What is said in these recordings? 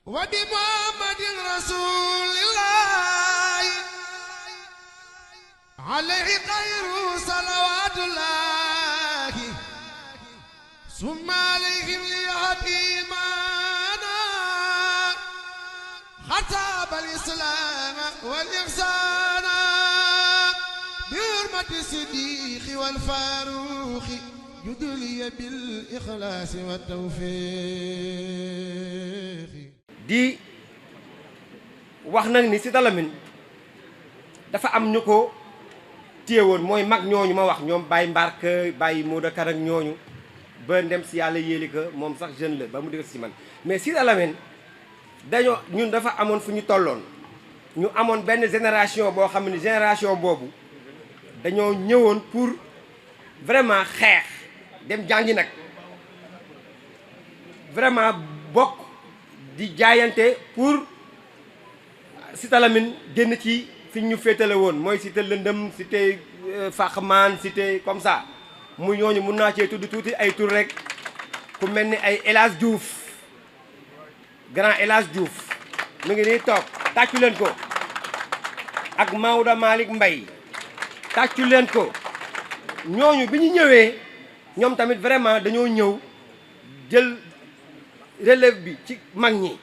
وبمحمد رسول الله عليه خير صلوات الله ثم عليهم ليهديمانا خطاب الإسلام والإحسان بحرمة الصديق والفاروق يدلي بالإخلاص والتوفيق di wax nag ni Sita Lamine dafa am ñu ko téyewoon mooy mag ñooñu ma wax ñoom Baye Mbarka Baye Modou Kar ak ñooñu ba ndem si yàlla yéeli ko moom sax jeune la ba mu dëgg si man mais Sita Lamine ñun dafa amoon fu ñu tolloon ñu amoon benn génération boo xam ne génération boobu dañoo ñëwoon pour vraiment xeex dem jàngi nag vraiment bokk di jaayante pour Sita Lamine génn ci fi ñu féetale woon mooy cité lëndëm cité Faxman cité comme ça mu ñooñu mun naa cee tudd tuuti ay tur rek ku mel ni ay El Hadj Diouf grand El Hadj Diouf mu ngi nii toog tàccu leen ko ak Maodo Malick Mbaye tàccu leen ko ñooñu bi ñu ñëwee ñoom tamit vraiment dañoo ñëw jël relève bi ci mag ñi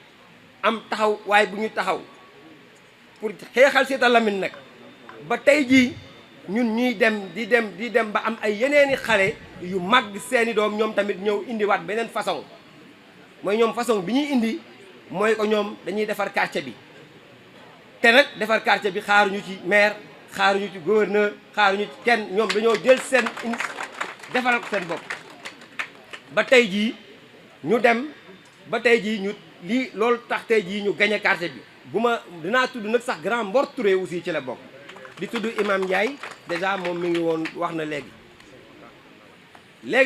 am taxaw waaye bu ñu taxaw pour xeexal Sita Lamine nag ba tey jii ñun ñuy dem di dem ba am ay yeneeni xale yu mag seeni doom ñoom tamit ñëw indiwaat beneen façon mooy ñoom façon bi ñuy indi mooy ko ñoom dañuy defar quartier bi te nag defar quartier bi xaaruñu ci maire xaaruñu ci gouverneur xaaruñu ci kenn ñoom dañoo jël seen defaral ko seen bopp ba tey jii ñu dem ba tey jii ñu lii loolu tax tey jii ñu gagné quartier bi bu ma dinaa tudd nag sax grand Mbor Touré aussi ci la bokk di tudd Imam Ndiaye déjà moom mi ngi woon wax na léegi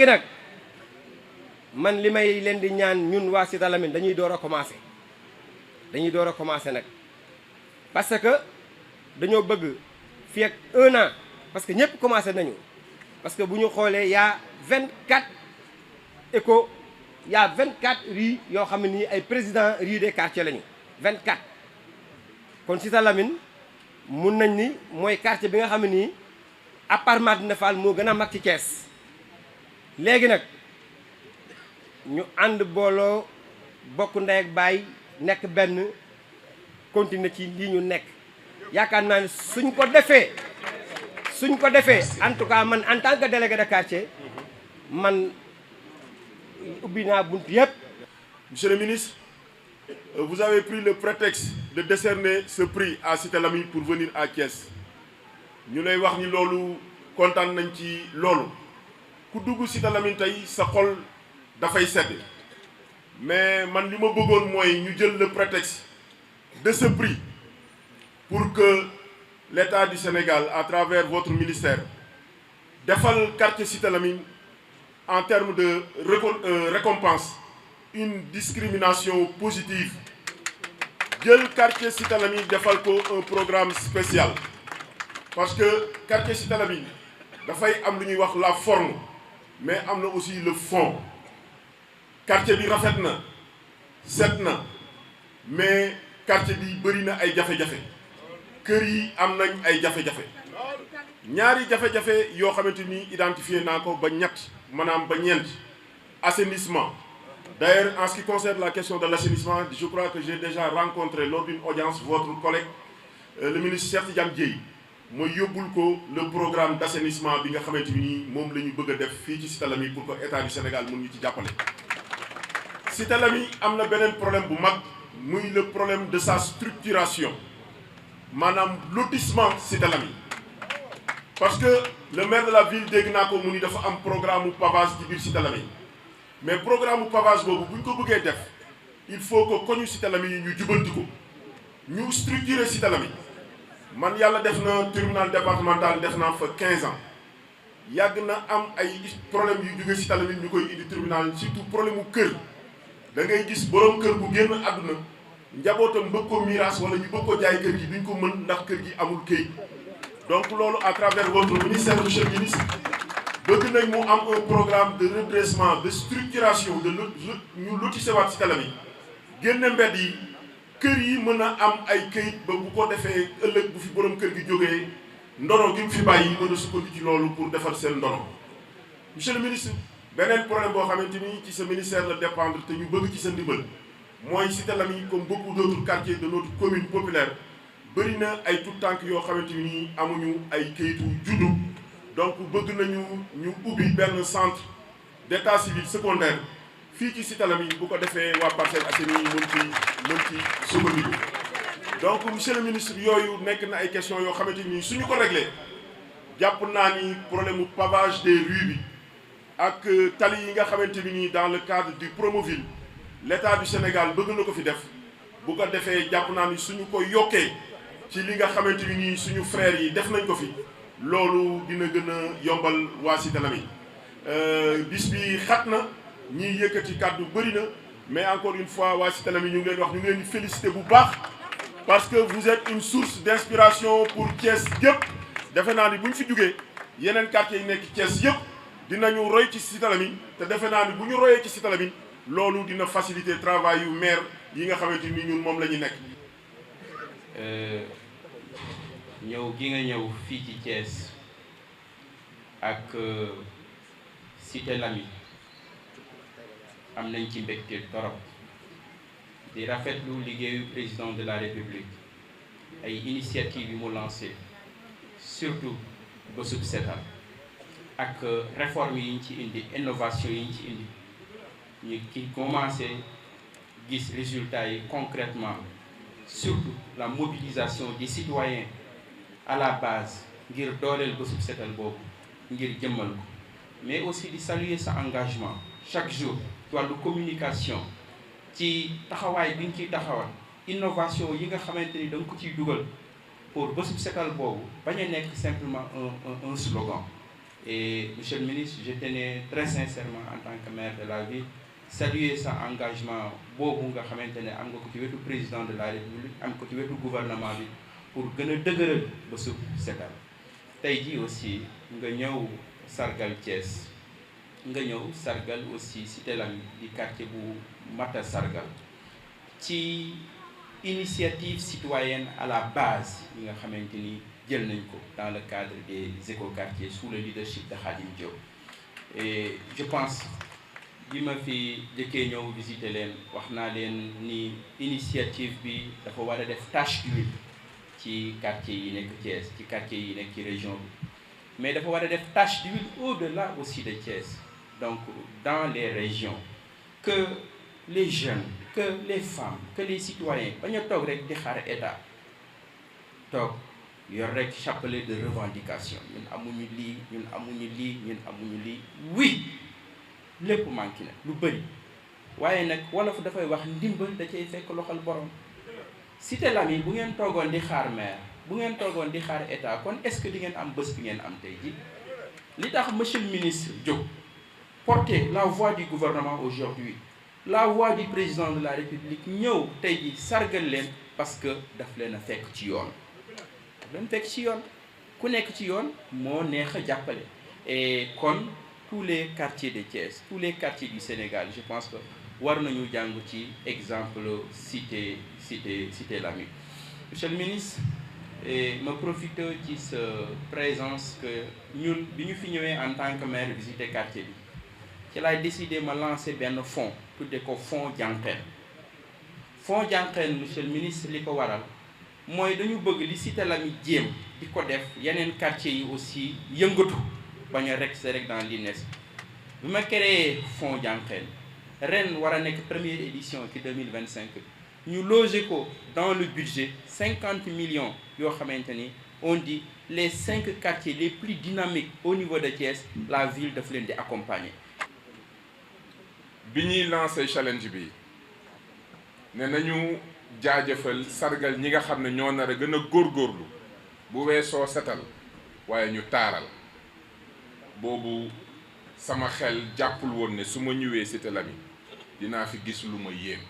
nag man li may leen di ñaan ñun waa Sita Lamine dañuy door a commencé nag parce que dañoo bëgg fii ak 1 an parce que ñëpp commencé nañu parce que bu ñu xoolee y a 24 éco y a 24 rues yoo xam ne nii ay président rue des quartiers lañu 24 kon Sita Lamine mun nañ ni mooy quartier bi nga xam ne nii à part Madina Fall moo gën a mag ci Thiès léegi nag ñu ànd booloo bokk ndey ak baay nekk benn continuer ci lii ñu nekk yaakaar naa ne suñ ko defee en tout cas man en tant que délégué de quartier man ubbi naa bunt yëpp. Monsieur le ministre, vous avez pris le prétexte de décerner ce prix à Sita Lamine pour venir à Thiès ñu lay wax ni loolu kontaan nañ ci loolu ku dugg Sita Lamine tey sa xol dafay sedd mais man li ma bëggoon mooy ñu jël le prétexte de ce prix pour que l'État du Sénégal à travers votre ministère defal quartier Sita Lamine en termes de récompense une discrimination positive jël quartier Sita Lamine defal ko un programme spécial parce que quartier Sita Lamine dafay am lu ñuy wax la forme mais am na aussi le fond quartier bi rafet na set na mais quartier bi bëri na ay jafe-jafe kër yi am nañ ay jafe-jafe ñaari jafe-jafe yoo xamante ni identifié naa ko ba ñett maanaam ba ñeent assainissement. D'ailleurs, en ce qui concerne la question de l'assainissement, je crois que j'ai déjà rencontré lors d'une audience votre collègue, le ministre Cheikh Tidiane Dièye mooy yóbbul ko le programme d'assainissement bi nga xamante ni moom la ñu bëgg a def fii ci Sita Lamine pour que État du Sénégal mun ñu ci jàppale. Sita Lamine am na beneen problème bu mag muy le problème de sa structuration maanaam lotissement Sita Lamine parce que le maire de la ville dégg naa ko mu ni dafa am programme pavage ci biir Sita Lamine mais programme pavage boobu bu ñu ko bëggee def il faut que koñu Sita Lamine yi ñu jubanti ko ñu structurer Sita Lamine man yàlla def na tribunal départemental def naa fa 15 ans yàgg na am ay problème yu jóge Sita Lamine ñu koy indi tribunal surtout problème mu kër da ngay gis borom kër bu génn àdduna njabootam bëgg ko miraas wala ñu bëgg ko jaay kër gi duñ ko mën ndax kër gi amul këyit donc loolu à travers votre ministère monsieur le ministre bëgg nañ mu am un programme de redressement de structuration de ñu lotissé waat Sita Lamine génne mbedd yi kër yi mën a am ay këyit ba bu ko defee ëllëg bu fi borom kër gi jógee ndono gi mu fi bàyyi mën a sukkandiku ci loolu pour defar seen ndono. monsieur le ministre beneen problème boo xamante ni ci sa ministère la dépendre te ñu bëgg ci sa ndimbal mooy Cité Lamy comme beaucoup d'autres quartiers de notre commune populaire bëri na ay tout tànk yoo xamante ni amuñu ay këyitu juddu donc bëgg nañu ñu ubbi benn centre d'état civil secondaire fii ci Cité Lamy bu ko defee waa Parcelles Assainies mën ci sukkandiku. donc monsieur le ministre yooyu nekk na ay questions yoo xamante ni suñu ko réglé jàpp naa ni problème mu pavage des rues bi ak tali yi nga xamante ni dans le cadre du Promoville l'État du Sénégal bëgg na ko fi def bu ko defee jàpp naa ni suñu ko yokkee ci li nga xamante ni suñu frères yi def nañ ko fi loolu dina gën a yombal waa Cité Lamy. bis bi xat na ñiy yëkkati kàddu bëri na mais encore une fois waa Cité Lamy ñu ngi leen wax ñu ngi leen di féliciter bu baax parce que vous êtes une source d'inspiration pour Thiès yëpp. defe naa ni bu ñu fi jugee yeneen quartiers yi nekk Thiès yëpp dinañu roy ci Cité Lamy te defe naa ni bu ñu royee ci Cité Lamy loolu dina faciliter travail yu maire yi nga xamante ni ñun moom la ñu nekk. ñëw gi nga ñëw fii ci Thiès ak Cité Lamy am nañ ci mbégte torop di rafetlu liggéeyu président de la République ay initiatives yu mu lancé surtout bésub setal ak réforme yi ñu ci indi innovation yi ñu ci indi ñu ki commencé gis résultats yi concrètement surtout la mobilisation des citoyens à la base ngir dooleel bésub setal boobu ngir jëmmal ko mais aussi di saluer sa engagement chaque jour ci wàllu communication ci taxawaay bi nga ciy taxawal innovation yi nga xamante ni da nga ko ciy dugal pour bésub setal boobu bañ a nekk simplement un slogan. Et monsieur le ministre, je tenais très sincèrement en tant que maire de la ville saluer sa engagement boobu nga xamante ne am nga ko ci wetu président de la République am ko ci wetu gouvernement bi pour gën a dëgëral bésub setal. tey jii aussi nga ñëw sargal Thiès nga ñëw sargal aussi Cité Lamy di quartier bu mata sargal ci initiative citoyenne à la base yi nga xamante ni jël nañ ko dans le cadre des écoquartiers sous le leadership de Khadim Diop. Et je pense bi ma fi jëkkee ñëw visiter leen wax naa leen ni initiative bi dafa war a def tache d'huile ci quartier yi nekk Thiès ci quartier yi nekk ci région bi mais dafa war a def tache d'huile au-delà aussi de Thiès, donc dans les régions, que les jeunes, que les femmes, que les citoyens bañ a toog rek di xaar état toog yor rek chapelet de revendication ñun amuñu lii ñun amuñu lii ñun amuñu lii. Oui lépp manqué na lu bëri waaye nag wolof dafay wax ndimbal da cay fekk loxol borom. Cité Lamy bu ngeen toogoon di xaar maire bu ngeen toogoon di xaar état kon est-ce que di ngeen am bés bi ngeen am tey ji li tax monsieur le ministre jóg porter la voix du gouvernement aujourd'hui, la voix du président de la République ñëw tey ji sargal leen parce que daf leen a fekk ci yoon. daf leen fekk ci yoon ku nekk ci yoon moo neex a jàppale. Et kon tous les quartiers de Thiès, tous les quartiers du Sénégal, je pense que war nañu jàng ci exemple Cité Lamy. Monsieur le ministre, ma profite ci sa présence que ñun bi ñu fi ñëwee en tant que maire visiter quartier bi ci laay décidé ma lancer benn fonds tudde ko fonds Jànqeen. fonds Jànqeen monsieur le ministre li ko waral mooy dañu bëgg li Cité Lamy jéem di ko def yeneen quartier yi aussi yëngatu bañ a rek c'est rek dans l'INES. bi ma créé fonds Jànqeen ren war a nekk première édition ci 2025 ñu loger ko dans le budget 50 millions yoo xamante ni on dit les 5 quartiers les plus dynamiques au niveau de Thiès la ville daf leen di accompagner. bi ñuy lancé challenge bi ne nañu jaajëfal sargal ñi nga xam ne ñoo nar a gën a góorgóorlu bu weesoo setal waaye ñu taaral boobu sama xel jàppul woon ne su ma ñëwee Cité Lamy dinaa fi gis lu ma yéem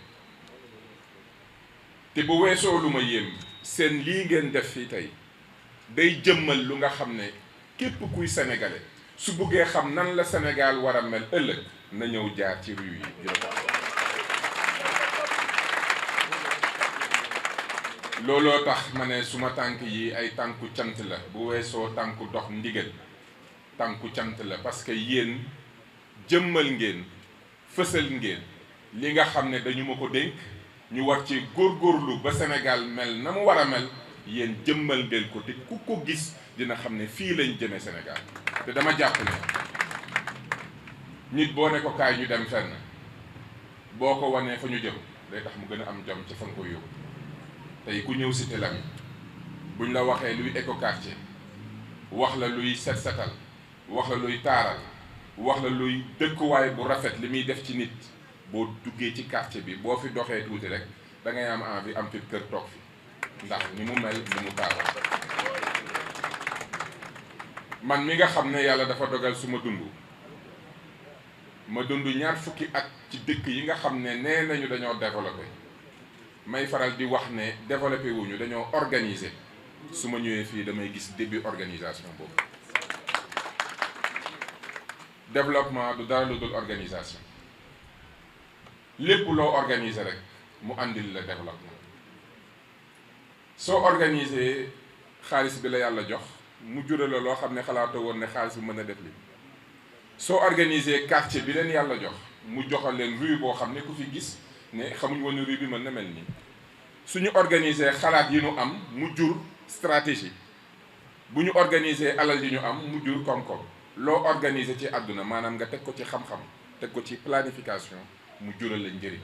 te bu weesoo lu ma yéem seen lii ngeen def fii tey day jëmmal lu nga xam ne képp kuy sénégalais su buggee xam nan la Sénégal war a mel ëllëg na ñëw jaar ci rue yi looloo tax ma ne suma tànk yi ay tànku cant la bu weesoo tànku dox ndigal tànku cant la parce que yéen jëmmal ngeen fësal ngeen li nga xam ne dañu ma ko dénk ñu war ci góorgóorlu ba Sénégal mel na mu war a mel yéen jëmmal ngeen ko te ku ko gis dina xam ne fii lañ jëmee Sénégal te dama jàpp ne nit boo ne ko kaay ñu dem fenn boo ko wanee fa ñu jëm day tax mu gën a am jom ci fa nga ko yóbbu tey ku ñëw Cité Lamy buñ la waxee luy écoquartier wax la luy set setal wax la luy taaral wax la luy dëkkuwaay bu rafet li muy def ci nit boo duggee ci quartier bi boo fi doxee tuuti rek da ngay am envie am fi kër toog fi ndax ni mu mel ni mu taaral man mi nga xam ne yàlla dafa dogal suma dund ma dund ñaar fukki at ci dëkk yi nga xam ne nee nañu dañoo développé may faral di wax ne développé wuñu dañoo organiser su ma ñëwee fii damay gis début organisation boobu développement du dara lu dul organisation lépp loo organiser rek mu andil la développement soo organiser xaalis bi la yàlla jox mu jural la loo xam ne xalaatoo woon ne xaalis bi mën a def li soo organiser quartier bi leen yàlla jox mu joxal leen rue boo xam ne ku fi gis ne xamuñ woon ne rue bi mën na mel nii suñu organiser xalaat yi ñu am mu jur stratégie bu ñu organiser alal yi ñu am mu jur koom-koom loo organiser ci àdduna maanaam nga teg ko ci xam-xam teg ko ci planification mu jural la njëriñ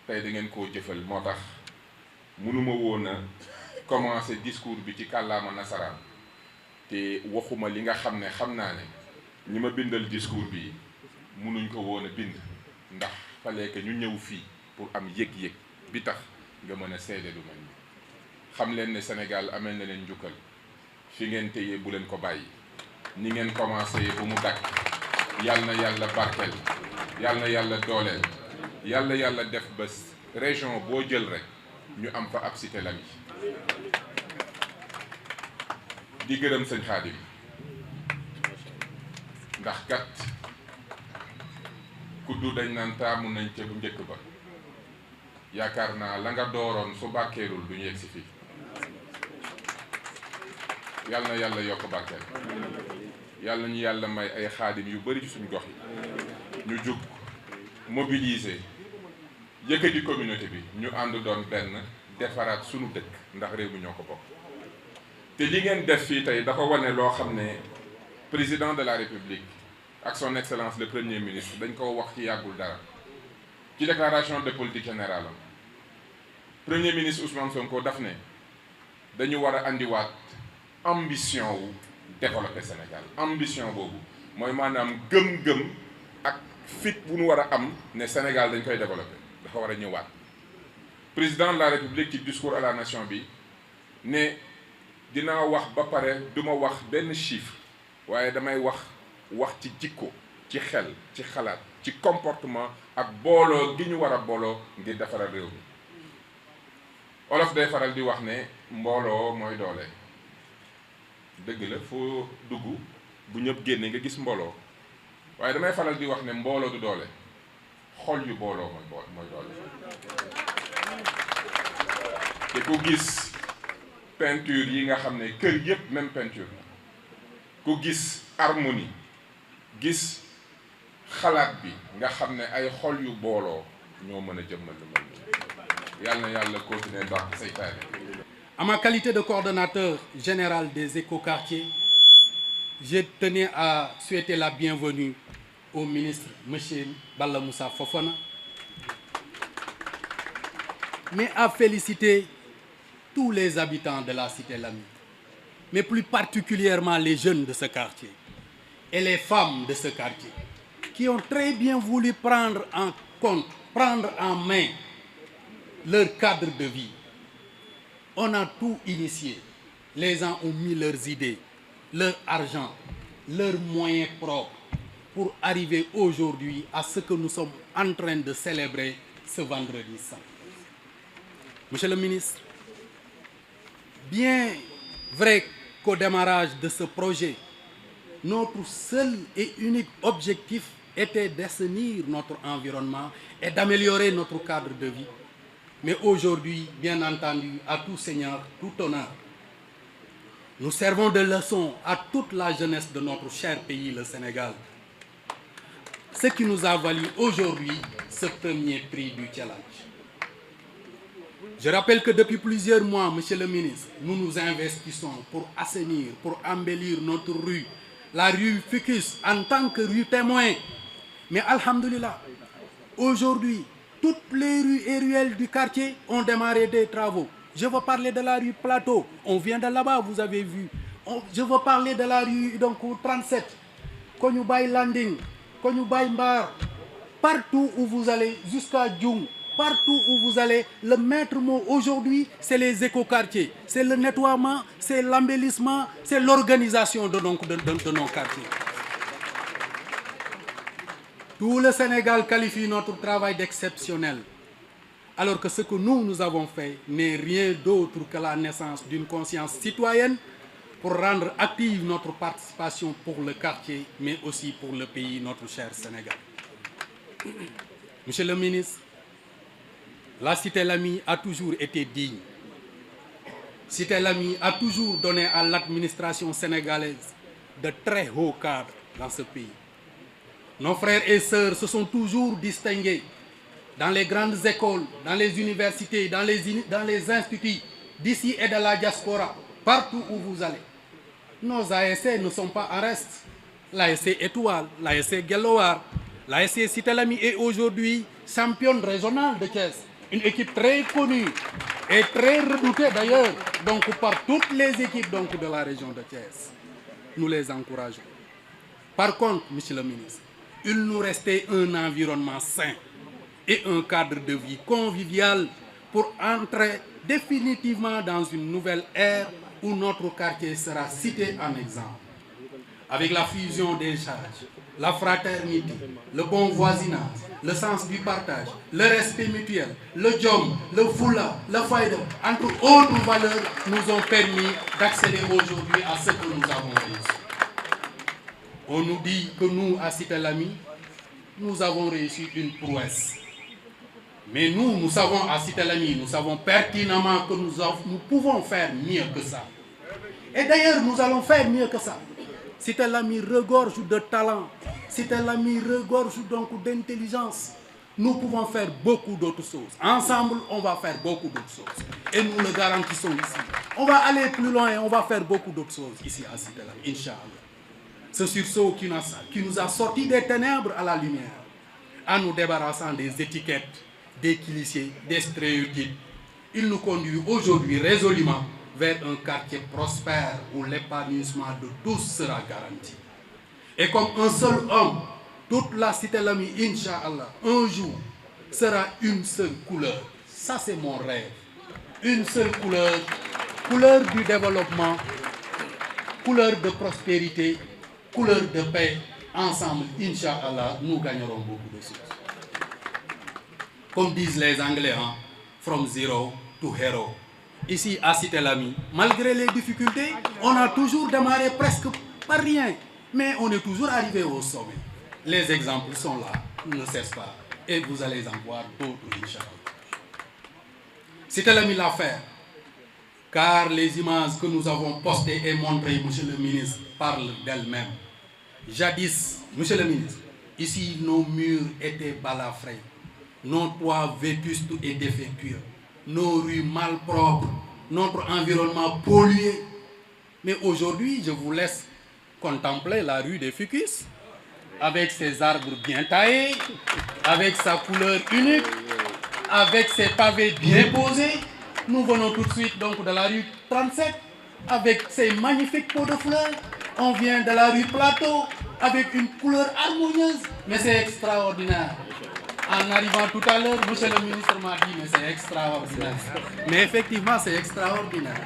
tey da ngeen koo jëfal moo tax mënuma woon a commencer discours bi ci kàllaama nasaraan te waxuma li nga xam ne xam naa ne ñi ma bindal discours bi mënuñ ko woon a bind ndax fallait que ñu ñëw fii pour am yëg-yëg bi tax nga mën a seede lu mel ni xam leen ne Sénégal amel na leen njukkal fi ngeen téye bu leen ko bàyyi ni ngeen commencé bu mu dakk yàlla na yàlla barkeel yàlla na yàlla dooleel yàlla def ba région boo jël rek ñu am fa ab Cité Lamy di gërëm sëñ Xaadim ndax kat kuddu dañ naan taamu nañ ca bu njëkk ba yaakaar naa la nga dooroon su barkeelul du ñu yegg si fii yàlla na yàlla yokk barkeel yàlla ñu yàlla may ay xaadim yu bari ci suñu gox yi ñu jug mobiliser yëkkati communauté bi ñu ànd doon benn defaraat suñu dëkk ndax réew mi ñoo ko bokk te li ngeen def fii tey dafa wane loo xam ne président de la république ak son excellence le premier ministre dañ ko wax ci yàggul dara ci déclaration de politique générale am premier ministre Ousmane Sonko daf ne dañu war a andiwaat ambition wu développer Sénégal ambition boobu mooy maanaam gëm-gëm ak fit bu ñu war a am ne Sénégal dañ koy développer dafa war a ñëwaat président de la république ci discours à la nation bi ne dinaa wax ba pare duma wax benn chiffre waaye damay wax ci jikko ci xel ci xalaat ci comportement ak booloo gi ñu war a booloo ngir defaral réew mi olof day faral di wax ne mbooloo mooy doole dëgg la foo dugg bu ñëpp génne nga gis mbooloo waaye damay faral di wax ne mbooloo du doole xol yu booloo mooy doole te ku gis peinture yi nga xam ne kër yëpp même peinture ku gis harmonie gis xalaat bi nga xam ne ay xol yu booloo ñoo mën a jëmmal lu mel ni yàlla na yàlla continuer ndax seytaane. En ma qualité de coordonnateur général des écoquartiers, je tenais à souhaiter la bienvenue au ministre monsieur Balla Moussa Fofana, mais à féliciter tous les habitants de la Cité Lamy, mais plus particulièrement les jeunes de ce quartier et les femmes de ce quartier, qui ont très bien voulu prendre en compte, prendre en main leur cadre de vie. On a tout initié. Les gens ont mis leurs idées, leur argent, leurs moyens propres pour arriver aujourd'hui à ce que nous sommes en train de célébrer ce vendredi saint. Monsieur le ministre, bien vrai qu'au démarrage de ce projet, notre seul et unique objectif était d'assainir notre environnement et d'améliorer notre cadre de vie, Mais aujourd'hui, bien entendu, à tout seigneur, tout honneur, nous servons de leçon à toute la jeunesse de notre cher pays, le Sénégal. Ce qui nous a valu aujourd'hui ce premier prix du challenge. Je rappelle que depuis plusieurs mois, Monsieur le ministre, nous nous investissons pour assainir, pour embellir notre rue, la rue Ficus en tant que rue témoin. Mais alhamdoulilah, aujourd'hui, toutes les rues et ruelles du quartier ont démarré des travaux. Je veux parler de la rue Plateau, on vient de là-bas, vous avez vu. Je veux parler de la rue donc, 37, Konyubay Landing, Konyubay Mbar, partout où vous allez, jusqu'à Djoum, partout où vous allez, le maître mot aujourd'hui, c'est les écoquartiers, c'est le nettoiement, c'est l'embellissement, c'est l'organisation de nos quartiers. Tout le Sénégal qualifie notre travail d'exceptionnel, alors que ce que nous avons fait n'est rien d'autre que la naissance d'une conscience citoyenne pour rendre active notre participation pour le quartier, mais aussi pour le pays, notre cher Sénégal. Monsieur le ministre, la Cité Lamy a toujours été digne. Cité Lamy a toujours donné à l'administration sénégalaise de très hauts cadres dans ce pays. Nos frères et sœurs se sont toujours distingués dans les grandes écoles, dans les universités, dans les instituts d'ici et de la diaspora, partout où vous allez. Nos ASC ne sont pas en reste. L'ASC Étoile, l'ASC Guelowar, l'ASC Cité Lamy est aujourd'hui championne régionale de Thiès. Une équipe très connue et très redoutée d'ailleurs donc par toutes les équipes donc, de la région de Thiès. Nous les encourageons. Par contre, monsieur le ministre, il nous restait un environnement sain et un cadre de vie convivial pour entrer définitivement dans une nouvelle ère où notre quartier sera cité en exemple. Avec la fusion des charges, la fraternité, le bon voisinage, le sens du partage, le respect mutuel, le jom, le foula, le faïda, entre autres valeurs, nous ont permis d'accéder aujourd'hui à ce que nous avons réussi. On nous dit que nous, à Cité Lamy, nous avons réussi une prouesse. Mais nous savons à Cité Lamy, nous savons pertinemment que nous pouvons faire mieux que ça. Et d'ailleurs, nous allons faire mieux que ça. Cité Lamy regorge de talent. Cité Lamy regorge donc d'intelligence. Nous pouvons faire beaucoup d'autres choses. Ensemble, on va faire beaucoup d'autres choses. Et nous le garantissons ici. On va aller plus loin et on va faire beaucoup d'autres choses ici à Cité Lamy, Inch'Allah. Ce sursaut qui nous a sortis des ténèbres à la lumière, en nous débarrassant des étiquettes, des clichés, des stéréotypes. Il nous conduit aujourd'hui résolument vers un quartier prospère où l'épanouissement de tous sera garanti. Et comme un seul homme, toute la Cité Lamy, Inch'Allah, un jour, sera une seule couleur. Ça, c'est mon rêve. Une seule couleur, couleur du développement, couleur de prospérité, couleur de paix. Ensemble, Inch'Allah, nous gagnerons beaucoup de choses. Comme disent les Anglais, hein, from zero to hero. Ici, à Cité Lamy, malgré les difficultés, on a toujours démarré presque par rien. Mais on est toujours arrivé au sommet. Les exemples sont là, ne cessent pas. Et vous allez en voir d'autres, Inch'Allah. Cité Lamy l'a fait. Car les images que nous avons postées et montrées, monsieur le ministre, parlent d'elles-mêmes. Jadis, monsieur le ministre, ici nos murs étaient balafrés, nos toits vétustes et défectueux, nos rues malpropres, notre environnement pollué. Mais aujourd'hui, je vous laisse contempler la rue des Ficus, avec ses arbres bien taillés, avec sa couleur unique, avec ses pavés bien posés. Nous venons tout de suite donc de la rue 37, avec ses magnifiques pots de fleurs. On vient de la rue Plateau, avec une couleur harmonieuse, mais c'est extraordinaire. En arrivant tout à l'heure, monsieur le ministre m'a dit, mais c'est extraordinaire. Mais effectivement, c'est extraordinaire.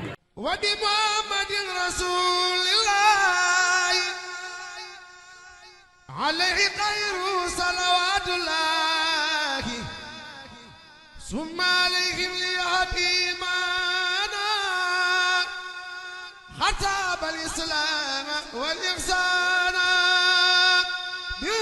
عليه خير صلوات الله ثم عليهم ليهديمانا خطاب الإسلام والإحسان